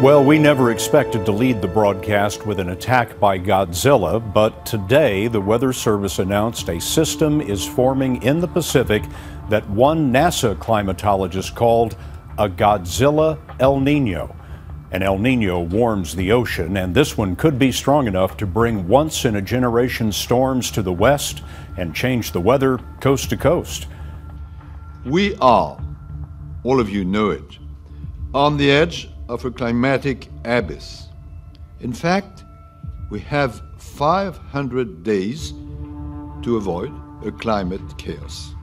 Well, we never expected to lead the broadcast with an attack by Godzilla, but today the Weather Service announced a system is forming in the Pacific that one NASA climatologist called a Godzilla El Nino. An El Nino warms the ocean, and this one could be strong enough to bring once-in-a-generation storms to the west and change the weather coast to coast. We are, all of you know it, on the edge of a climatic abyss. In fact, we have 500 days to avoid a climate chaos.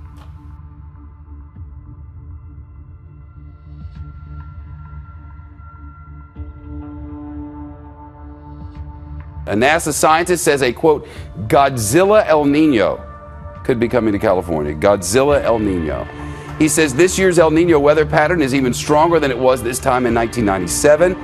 A NASA scientist says a, quote, Godzilla El Nino could be coming to California. Godzilla El Nino. He says this year's El Nino weather pattern is even stronger than it was this time in 1997,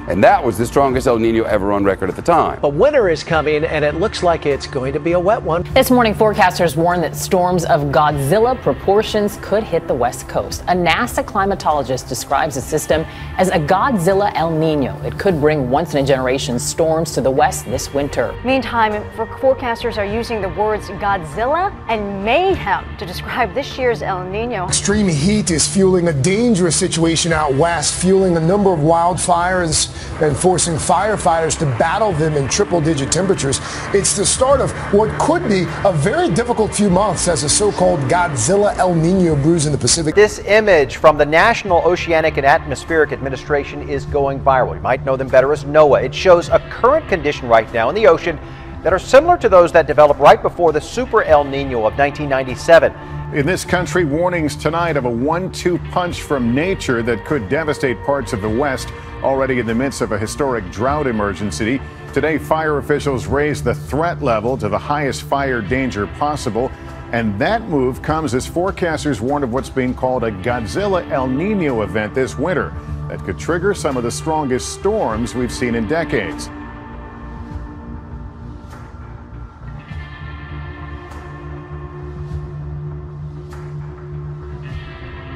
and that was the strongest El Nino ever on record at the time. But winter is coming, and it looks like it's going to be a wet one. This morning, forecasters warn that storms of Godzilla proportions could hit the West Coast. A NASA climatologist describes the system as a Godzilla El Nino. It could bring once-in-a-generation storms to the West this winter. Meantime, forecasters are using the words Godzilla and mayhem to describe this year's El Nino. Extreme heat is fueling a dangerous situation out west, fueling a number of wildfires and forcing firefighters to battle them in triple-digit temperatures. It's the start of what could be a very difficult few months as a so-called Godzilla El Nino brews in the Pacific. This image from the National Oceanic and Atmospheric Administration is going viral. You might know them better as NOAA. It shows a current condition right now in the ocean that are similar to those that developed right before the Super El Nino of 1997. In this country, warnings tonight of a 1-2 punch from nature that could devastate parts of the West, already in the midst of a historic drought emergency. Today, fire officials raised the threat level to the highest fire danger possible. And that move comes as forecasters warn of what's being called a Godzilla El Nino event this winter that could trigger some of the strongest storms we've seen in decades.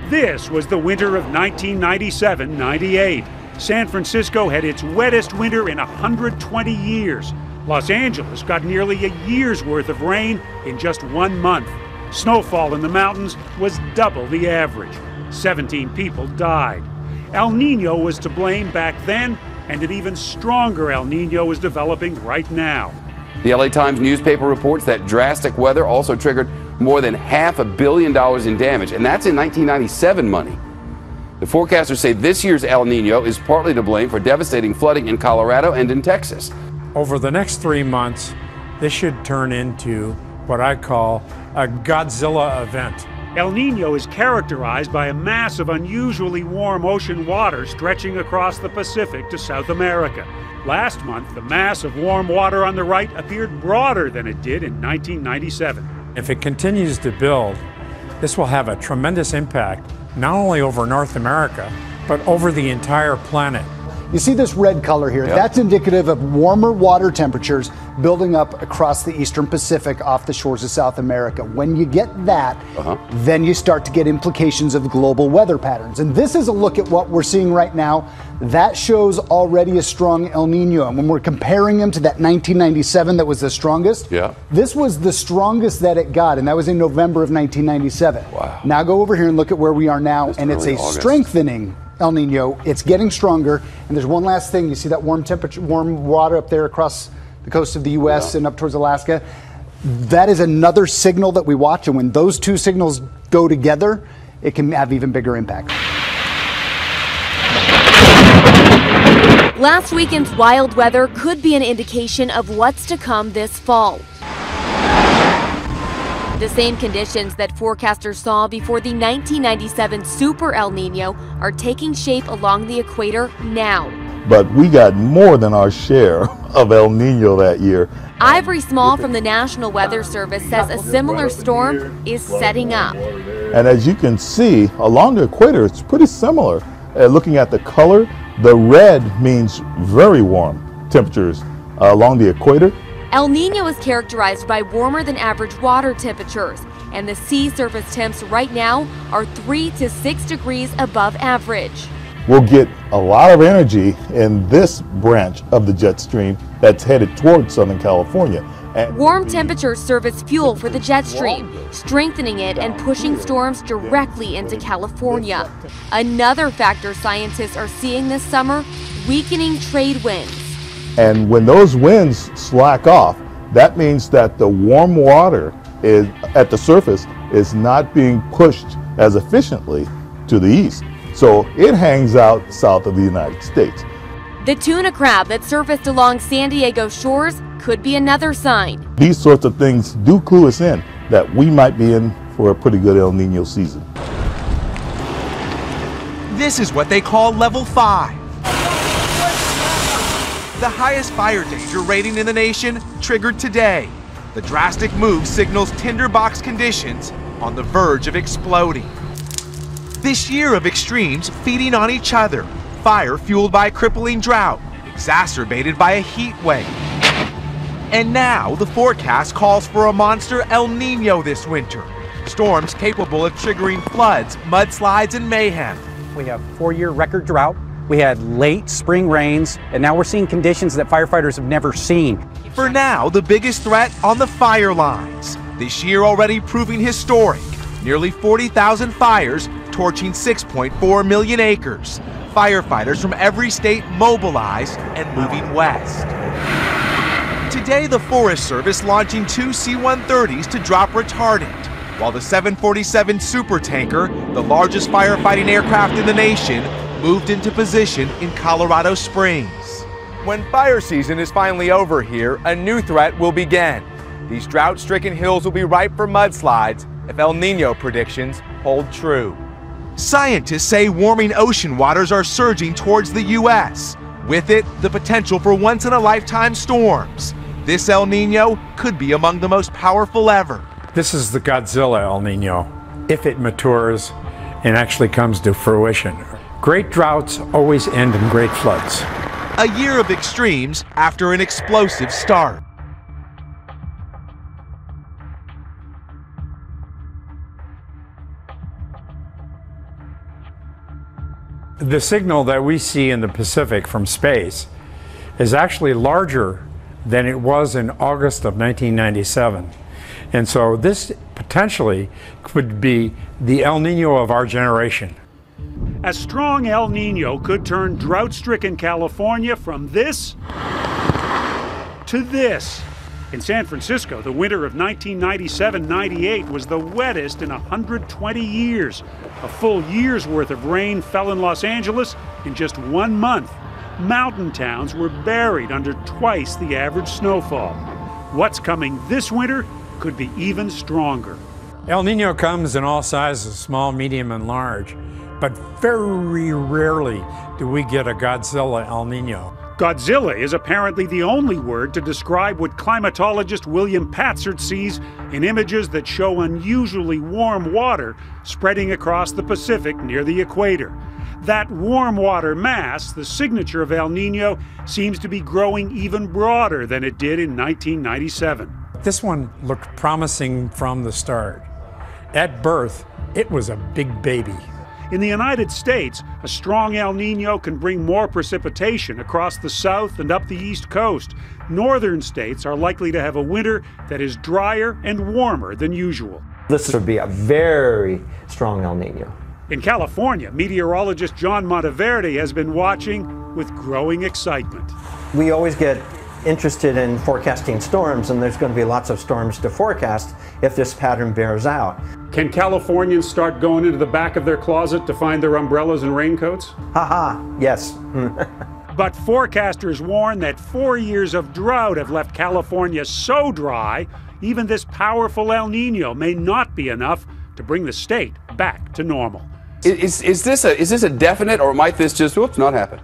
This was the winter of 1997-98. San Francisco had its wettest winter in 120 years. Los Angeles got nearly a year's worth of rain in just 1 month. Snowfall in the mountains was double the average. 17 people died. El Nino was to blame back then, and an even stronger El Nino is developing right now. The LA Times newspaper reports that drastic weather also triggered more than $500 million in damage, and that's in 1997 money. The forecasters say this year's El Nino is partly to blame for devastating flooding in Colorado and in Texas. Over the next 3 months, this should turn into what I call a Godzilla event. El Nino is characterized by a mass of unusually warm ocean water stretching across the Pacific to South America. Last month, the mass of warm water on the right appeared broader than it did in 1997. If it continues to build, this will have a tremendous impact not only over North America, but over the entire planet. You see this red color here? Yep. That's indicative of warmer water temperatures building up across the eastern Pacific off the shores of South America. When you get that, then you start to get implications of global weather patterns. And this is a look at what we're seeing right now. That shows already a strong El Nino. And when we're comparing them to that 1997 that was the strongest, this was the strongest that it got, and that was in November of 1997. Wow. Now go over here and look at where we are now, and it's a strengthening El Nino. It's getting stronger. And there's one last thing. You see that warm temperature, warm water up there across the coast of the U.S. and up towards Alaska? That is another signal that we watch. And when those two signals go together, it can have even bigger impact. Last weekend's wild weather could be an indication of what's to come this fall. The same conditions that forecasters saw before the 1997 Super El Nino are taking shape along the equator now. But we got more than our share of El Nino that year. Ivory Small from the National Weather Service says a similar storm is setting up. And as you can see, along the equator, it's pretty similar. Looking at the color, the red means very warm temperatures along the equator. El Nino is characterized by warmer than average water temperatures, and the sea surface temps right now are 3 to 6 degrees above average. we'll get a lot of energy in this branch of the jet stream that's headed towards Southern California. Warm temperatures serve as fuel for the jet stream, strengthening it and pushing storms directly into California. Another factor scientists are seeing this summer, weakening trade winds. And when those winds slack off, that means that the warm water is at the surface is not being pushed as efficiently to the east. So it hangs out south of the United States. The tuna crab that surfaced along San Diego shores could be another sign. These sorts of things do clue us in that we might be in for a pretty good El Nino season. This is what they call level 5. The highest fire danger rating in the nation triggered today. The drastic move signals tinderbox conditions on the verge of exploding. This year of extremes feeding on each other. Fire fueled by a crippling drought, exacerbated by a heat wave. And now the forecast calls for a monster El Nino this winter. Storms capable of triggering floods, mudslides, and mayhem. We have 4-year record drought. We had late spring rains, and now we're seeing conditions that firefighters have never seen. For now, the biggest threat on the fire lines. This year already proving historic. Nearly 40,000 fires torching 6.4 million acres. Firefighters from every state mobilized and moving west. Today, the Forest Service launching 2 C-130s to drop retardant, while the 747 supertanker, the largest firefighting aircraft in the nation, moved into position in Colorado Springs. When fire season is finally over here, a new threat will begin. These drought-stricken hills will be ripe for mudslides if El Nino predictions hold true. Scientists say warming ocean waters are surging towards the U.S. With it, the potential for once-in-a-lifetime storms. This El Nino could be among the most powerful ever. This is the Godzilla El Nino, if it matures and actually comes to fruition. Great droughts always end in great floods. A year of extremes after an explosive start. The signal that we see in the Pacific from space is actually larger than it was in August of 1997. And so this potentially could be the El Nino of our generation. A strong El Nino could turn drought-stricken California from this to this. In San Francisco, the winter of 1997-98 was the wettest in 120 years. A full year's worth of rain fell in Los Angeles in just 1 month. Mountain towns were buried under twice the average snowfall. What's coming this winter could be even stronger. El Nino comes in all sizes, small, medium, and large, but very rarely do we get a Godzilla El Nino. Godzilla is apparently the only word to describe what climatologist William Patzert sees in images that show unusually warm water spreading across the Pacific near the equator. That warm water mass, the signature of El Nino, seems to be growing even broader than it did in 1997. This one looked promising from the start. At birth, it was a big baby. In the United States, a strong El Nino can bring more precipitation across the south and up the east coast. Northern states are likely to have a winter that is drier and warmer than usual. This would be a very strong El Nino. In California, meteorologist John Monteverde has been watching with growing excitement. We always get interested in forecasting storms, and there's going to be lots of storms to forecast if this pattern bears out. Can Californians start going into the back of their closet to find their umbrellas and raincoats? Haha, yes. But forecasters warn that 4 years of drought have left California so dry, even this powerful El Nino may not be enough to bring the state back to normal. Is this a definite, or might this just, whoops, not happen?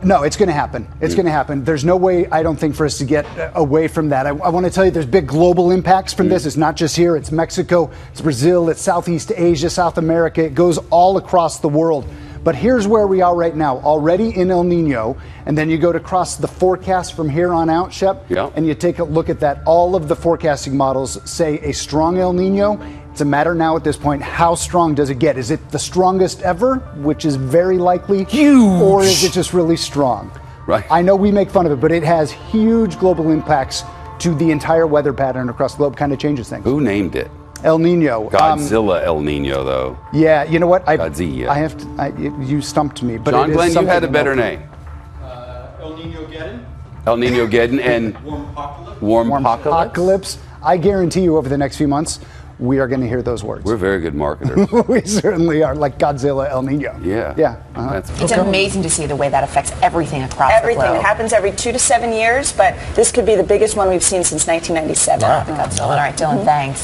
No, it's going to happen. It's going to happen. There's no way, I don't think, for us to get away from that. I want to tell you there's big global impacts from this. It's not just here. It's Mexico, it's Brazil, it's Southeast Asia, South America. It goes all across the world. But here's where we are right now, already in El Nino, and then you go to cross the forecast from here on out, Shep, and you take a look at that. All of the forecasting models say a strong El Nino It's a matter now at this point, how strong does it get? Is it the strongest ever, which is very likely? Huge! Or is it just really strong? Right. I know we make fun of it, but it has huge global impacts to the entire weather pattern across the globe, kind of changes things. Who named it? El Nino. Godzilla El Nino, though. Yeah, you know what? Godzilla. I have to, you stumped me. But John it is Glenn, you had a something better else. name. El Nino Geddon. El Nino Geddon and Warm Apocalypse. I guarantee you over the next few months, we are going to hear those words. We're very good marketers. We certainly are, like Godzilla El Nino. Yeah. Yeah. It's amazing to see the way that affects everything across the globe. Everything. It happens every 2 to 7 years, but this could be the biggest one we've seen since 1997. All right, Dylan, thanks.